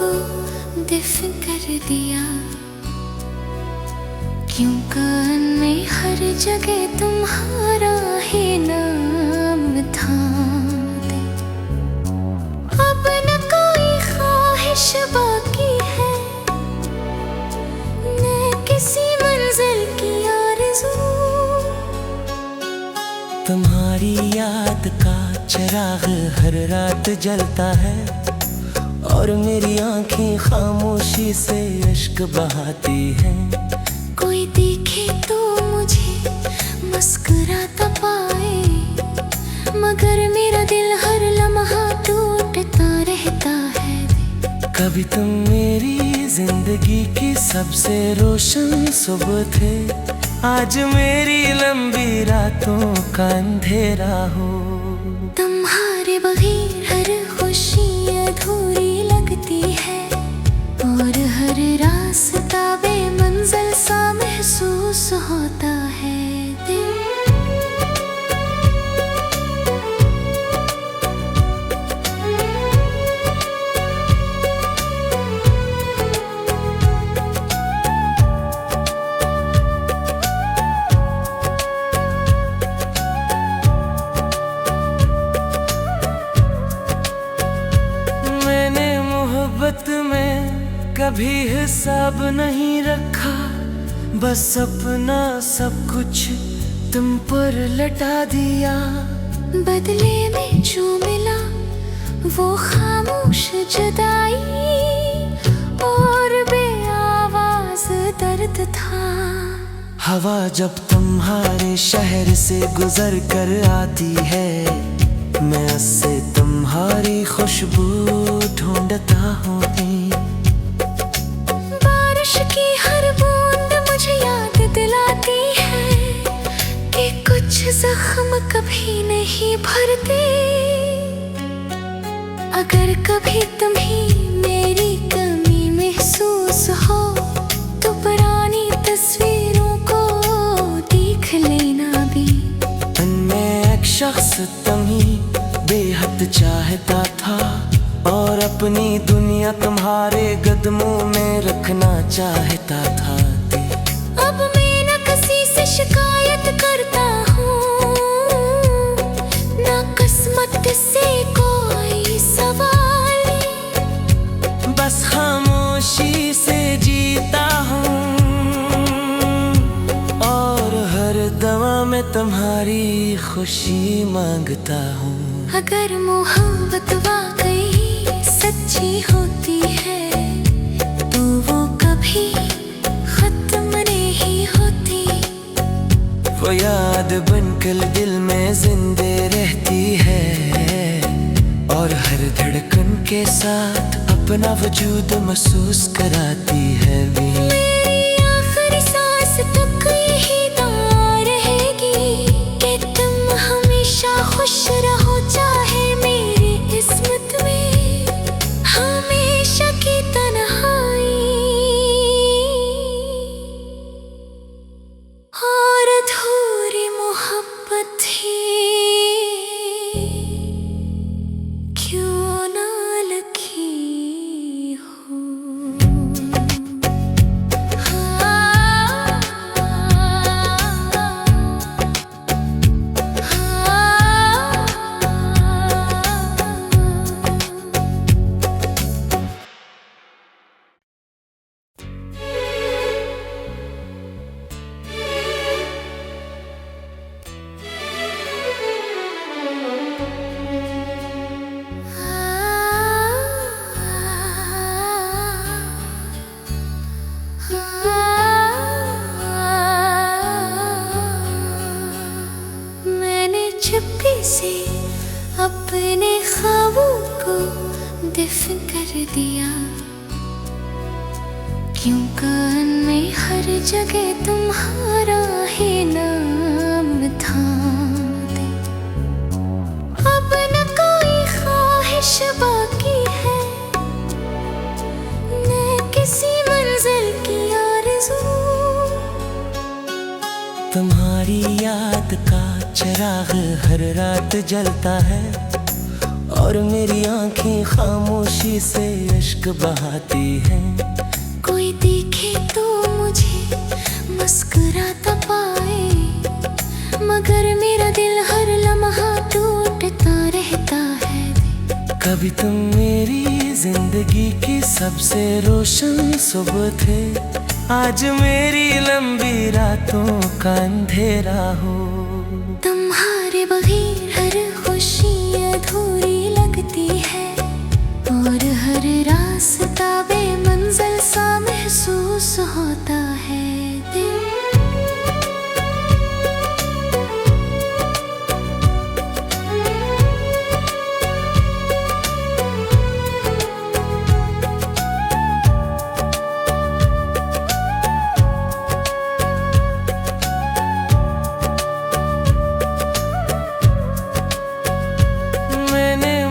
को दफन कर दिया। क्यों कान में हर जगह तुम्हारा ही नाम था। अब न कोई ख्वाहिश बाकी है, न किसी मंजिल की आरज़ू। तुम्हारी याद का चिराग हर रात जलता है, और मेरी आंखें खामोशी से इश्क बहाती हैं। कोई देखे तो मुझे मुस्कुराता पाए, मगर मेरा दिल हर लम्हा टूटता रहता है। कभी तुम मेरी जिंदगी की सबसे रोशन सुबह थे, आज मेरी लंबी रातों का अंधेरा हो। तुम्हारे बगैर हर खुशी अधूरी लगती है, और हर रास्ता बेमंजिल सा महसूस होता है। मोहब्बत में कभी हिसाब नहीं रखा, बस अपना सब कुछ तुम पर लटा दिया। बदले में जो मिला वो खामोश जुदाई और बेआवाज दर्द था। हवा जब तुम्हारे शहर से गुजर कर आती है, मैं उससे तुम्हारी खुशबू ढूंढता हूँ। बारिश की हर बूंद मुझे याद दिलाती है कि कुछ जख्म कभी नहीं भरते। अगर कभी तुम्हें मेरी कमी महसूस हो, तो पुरानी तस्वीरों को देख लेना भी। मैं एक शख्स तुम्हीं बेहद चाहता था, और अपनी दुनिया तुम्हारे कदमों में रखना चाहता था। अब मैं न किसी से शिकायत करता हूँ, न किस्मत से कोई सवाल। बस खामोशी से जीता हूँ, और हर दवा में तुम्हारी खुशी मांगता हूँ। अगर मोहब्बत वाकई सच्ची होती है, तो वो कभी खत्म नहीं होती। वो याद बनकर दिल में जिंदे रहती है, और हर धड़कन के साथ अपना वजूद महसूस कराती है भी। मेरी आखिरी सांस तक यही दुआ रहेगी कि तुम हमेशा खुश रहो, चाहे मेरी किस्मत में हमेशा की तन्हाई और अधूरी मोहब्बत ही क्यों ना लिखी हो। मैंने चुपके से अपने ख्वाबों को दफन कर दिया। क्यों कान में हर जगह तुम्हारा ही नाम था। अब न कोई ख्वाहिश बाकी है, न किसी मंजिल की आरज़ू। तुम्हारी याद का चिराग हर रात जलता है, और मेरी आंखें खामोशी से अश्क बहाती हैं। कोई देखे तो मुझे मुस्कुराता पाए, मगर मेरा दिल हर लम्हा टूटता रहता है। कभी तुम मेरी जिंदगी की सबसे रोशन सुबह थे, आज मेरी लंबी रातों का अंधेरा हो। तुम्हारे बगैर हर खुशी अधूरी लगती है, और हर रास्ता बेमंजिल सा महसूस होता है।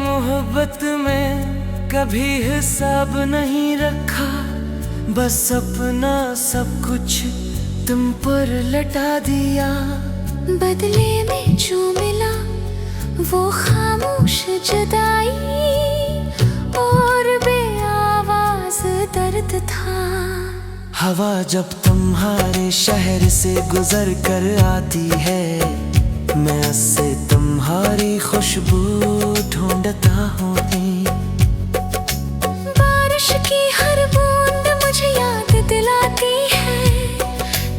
मोहब्बत में कभी हिसाब नहीं रखा, बस अपना सब कुछ तुम पर लटा दिया। बदले में जो मिला वो खामोश जुदाई और बेआवाज दर्द था। हवा जब तुम्हारे शहर से गुजर कर आती है, मैं उससे तुम्हारी खुशबू ढूंढता हूँ। बारिश की हर बूंद मुझे याद दिलाती है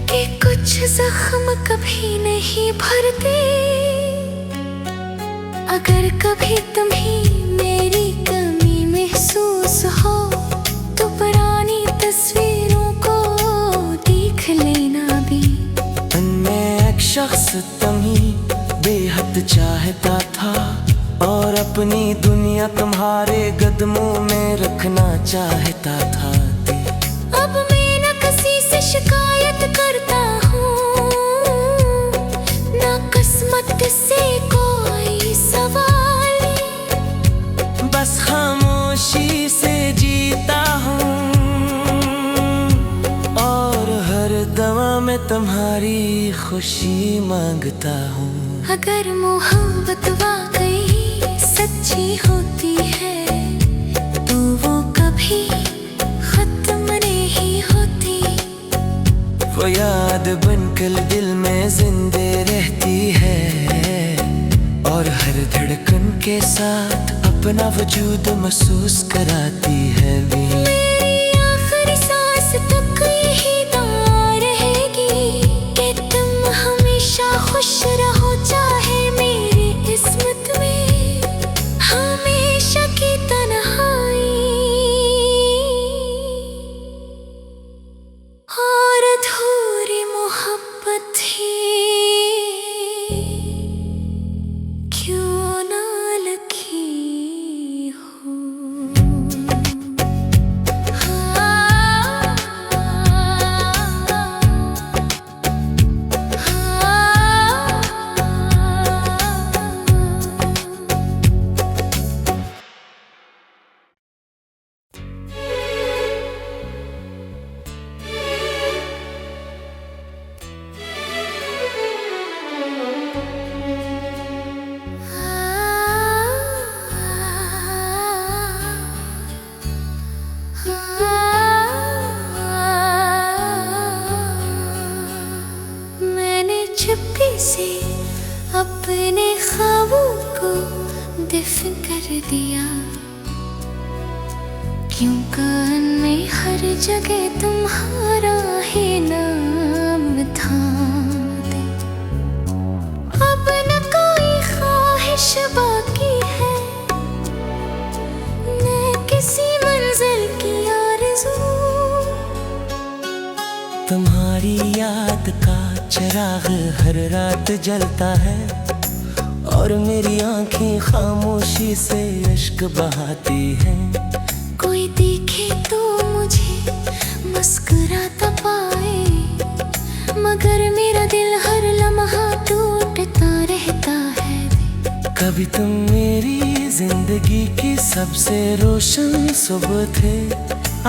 कि कुछ जख्म कभी नहीं भरते। अगर कभी तुम्हें मेरी कमी महसूस हो तो पुरानी तस्वीरों को देख लेना भी। मैं एक शख्स तुम्हें बेहद चाहता था, और अपनी दुनिया तुम्हारे कदमों में रखना चाहता था। अब मैं न किसी से शिकायत करता हूँ, न किस्मत से कोई सवाल, बस खामोशी से जीता हूँ, और हर दवा में तुम्हारी खुशी मांगता हूँ। अगर मोहब्बत वाकई सच्ची होती है तो वो कभी खत्म नहीं होती। वो याद बनकर दिल में जिंदे रहती है, और हर धड़कन के साथ अपना वजूद महसूस कराती है। मेरी आखिरी सांस तक यही दुआ रहेगी कि तुम हमेशा खुश रहो, चाहे मेरी किस्मत में हमेशा की तन्हाई और अधूरी मोहब्बत ही क्यों ना लिखी हो। मैंने चुपके से अपने ख्वाबों को दफन कर दिया, क्यों कान में हर जगह तुम्हारा ही नाम था। अब न कोई ख्वाहिश बाकी है, न किसी मंजिल की आरज़ू। तुम्हारी याद का चिराग हर रात जलता है, और मेरी आंखें खामोशी से अश्क बहाती हैं। कोई देखे तो मुझे मुस्कुराता पाए, मगर मेरा दिल हर लम्हा टूटता रहता है। कभी तुम मेरी जिंदगी की सबसे रोशन सुबह थे,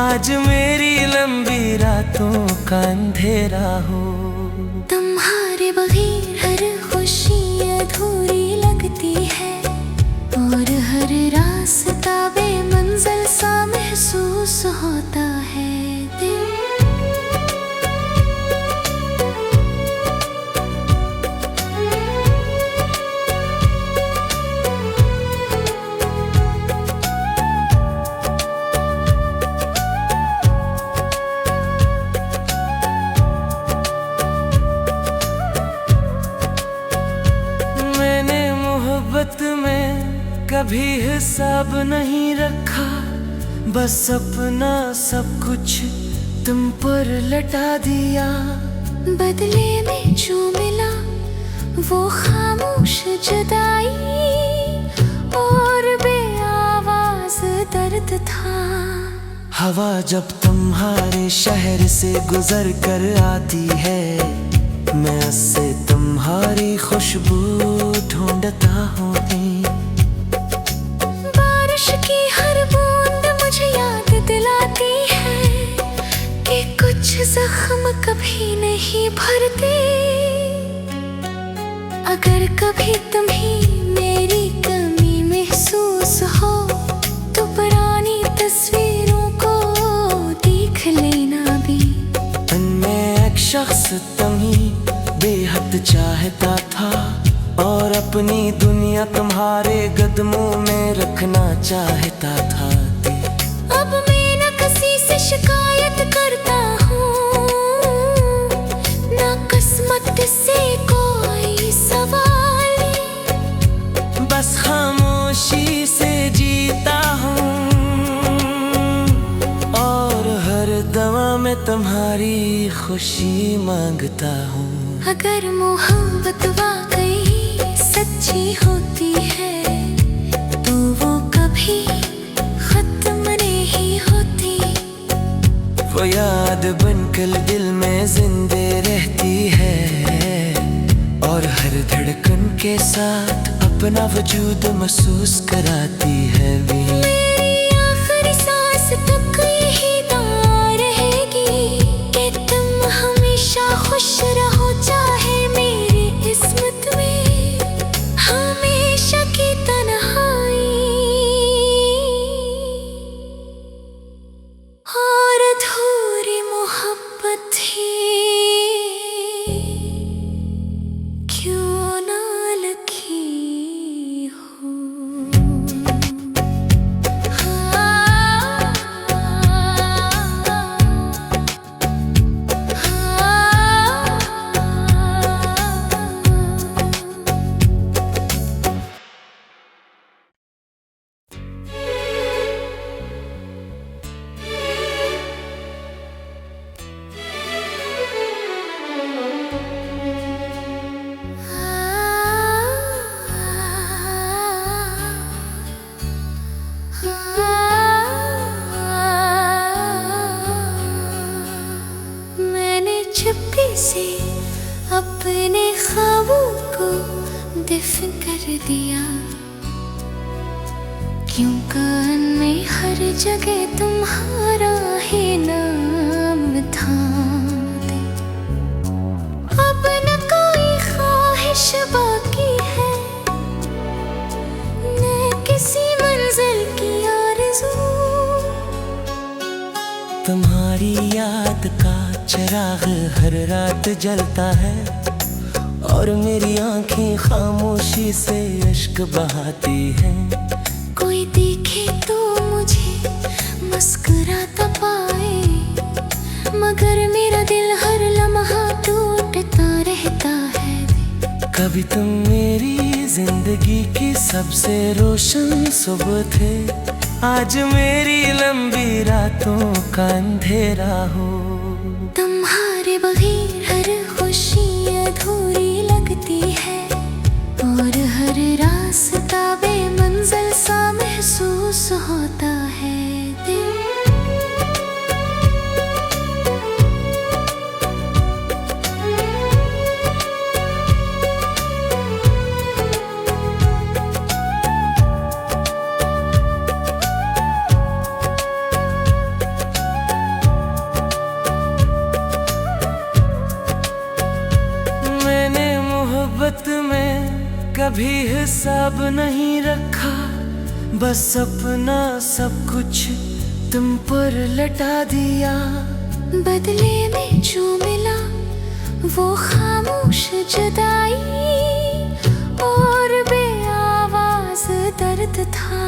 आज मेरी लंबी रातों का अंधेरा हो। तुम्हारे बगैर हर खुशी अधूरी लगती है, और और हर रास्ता बेमंजिल सा महसूस होता है दिल। मोहब्बत में कभी हिसाब नहीं रखा, बस अपना सब कुछ तुम पर लटा दिया। बदले में जो मिला वो खामोश जुदाई और बेआवाज दर्द था। हवा जब तुम्हारे शहर से गुजर कर आती है, मैं उससे तुम्हारी खुशबू ढूंढता हूँ। बारिश की हर बूंद मुझे याद दिलाती है कि कुछ जख्म कभी नहीं भरते। अगर कभी तुम्हें मेरी कमी महसूस हो तो पुरानी तस्वीरों को देख लेना भी। मैं एक शख्स तुम्हें बेहद चाहता था और अपनी दुनिया तुम्हारे कदमों में रखना चाहता था। अब मैं न किसी से शिकायत करता हूँ, न किस्मत से कोई सवाल, बस खामोशी से जीता हूँ और हर दवा में तुम्हारी खुशी मांगता हूँ। अगर मोहब्बत वाकई सच्ची होती है तो वो कभी खत्म नहीं होती। वो याद बनकर दिल में जिंदे रहती है और हर धड़कन के साथ अपना वजूद महसूस कराती है भी। मेरी आखिरी सांस तक यही दुआ रहेगी कि तुम हमेशा खुश रहो, चाहे मेरी किस्मत में हमेशा की तन्हाई और अधूरी मोहब्बत ही क्यों ना लिखी हो। मैंने चुप्पी से अपने ख्वाबों को दफन कर दिया, क्यों कान में हर जगह तुम्हारा ही नाम था। अब न कोई ख्वाहिश बाकी है, न किसी मंजिल की आरज़ू। तुम्हारी याद का चिराग हर रात जलता है और मेरी आंखें खामोशी से इश्क बहाती हैं। कोई देखे तो मुझे मुस्कुराता पाए, मगर मेरा दिल हर लम्हा टूटता रहता है। कभी तुम मेरी जिंदगी की सबसे रोशन सुबह थे, आज मेरी लंबी रातों का अंधेरा हो। तुम्हारे बगैर हर खुशी अधूरी लगती है और हर रास्ता बेमंजिल सा महसूस होता है दिल। मोहब्बत में कभी हिसाब नहीं रखा, बस अपना सब कुछ तुम पर लटा दिया। बदले में जो मिला वो खामोश जुदाई और बेआवाज दर्द था।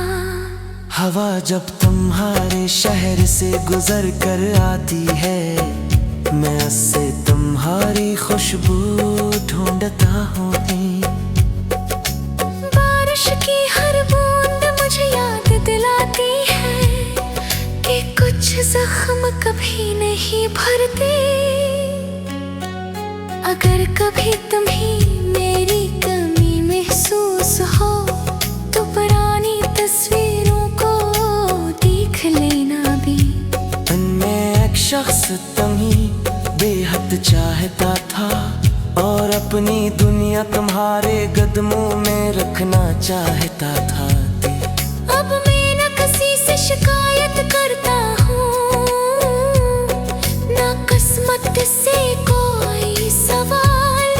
हवा जब तुम्हारे शहर से गुजर कर आती है, मैं उससे तुम्हारी खुशबू ढूंढता हूँ। बारिश की हर बूंद मुझे याद दिलाती है कि कुछ जख्म कभी नहीं भरते। अगर कभी तुम्हें मेरी कमी महसूस हो तो पुरानी तस्वीरों को देख लेना भी। मैं एक शख्स तुम्हें बेहद चाहता था और अपनी दुनिया तुम्हारे कदमों में रखना चाहता था। अब मैं न किसी से शिकायत करता हूँ, न किस्मत से कोई सवाल,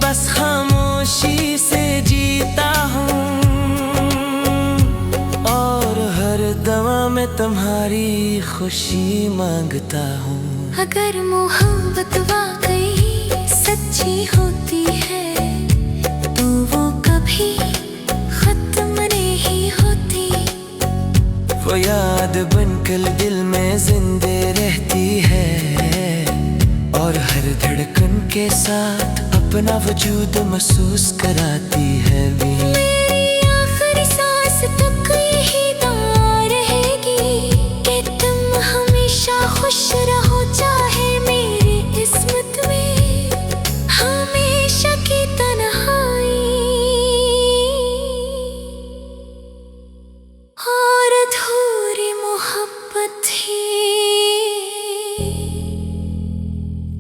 बस खामोशी से जीता हूँ और हर दवा में तुम्हारी खुशी मांगता हूँ। अगर मोहब्बत वाकई सच्ची होती है तो वो कभी खत्म नहीं होती। वो याद बनकर दिल में जिंदे रहती है और हर धड़कन के साथ अपना वजूद महसूस कराती है भी। मेरी आखिरी सांस तक यही दुआ रहेगी कि तुम हमेशा खुश रहो, चाहे मेरी किस्मत में हमेशा की तन्हाई और अधूरी मोहब्बत ही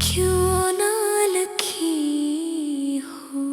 क्यों ना लिखी हो।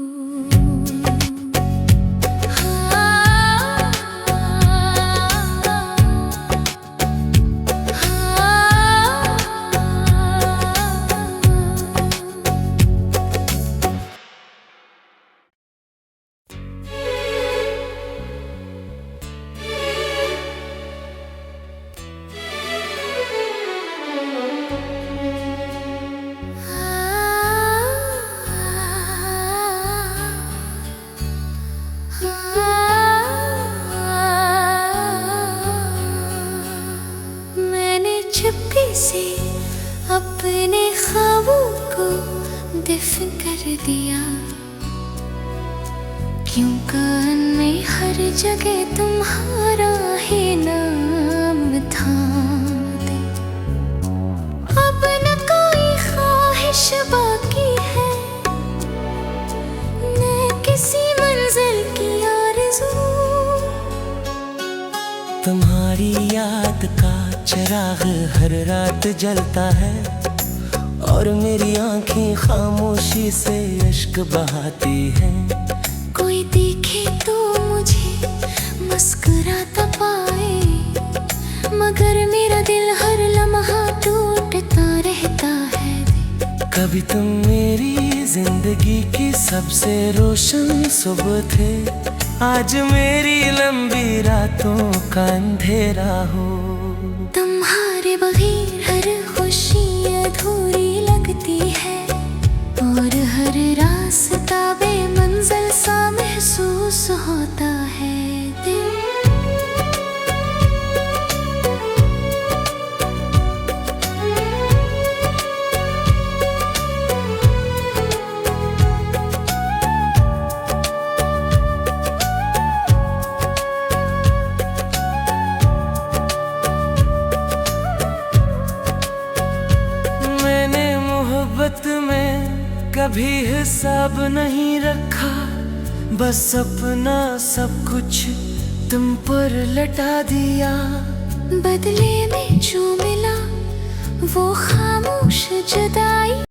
मैंने चुपके से अपने ख्वाबों को दफन कर दिया, क्यों कान में हर जगह तुम्हारा ही नाम था। अब न कोई ख्वाहिश बाकी है, न किसी मंजिल की आरज़ू। तुम्हारी याद का चिराग हर रात जलता है और मेरी आंखें खामोशी से अश्क बहाती हैं। कोई देखे तो मुझे मुस्कुराता पाए, मगर मेरा दिल हर लम्हा टूटता रहता है। कभी तुम मेरी जिंदगी की सबसे रोशन सुबह थे, आज मेरी लंबी रातों का अंधेरा हो। तुम्हारे बगैर हर खुशी अधूरी लगती है और हर रास्ता बेमंजिल सा महसूस होता है। में कभी हिसाब नहीं रखा, बस अपना सब कुछ तुम पर लटा दिया। बदले में जो मिला वो खामोश जुदाई।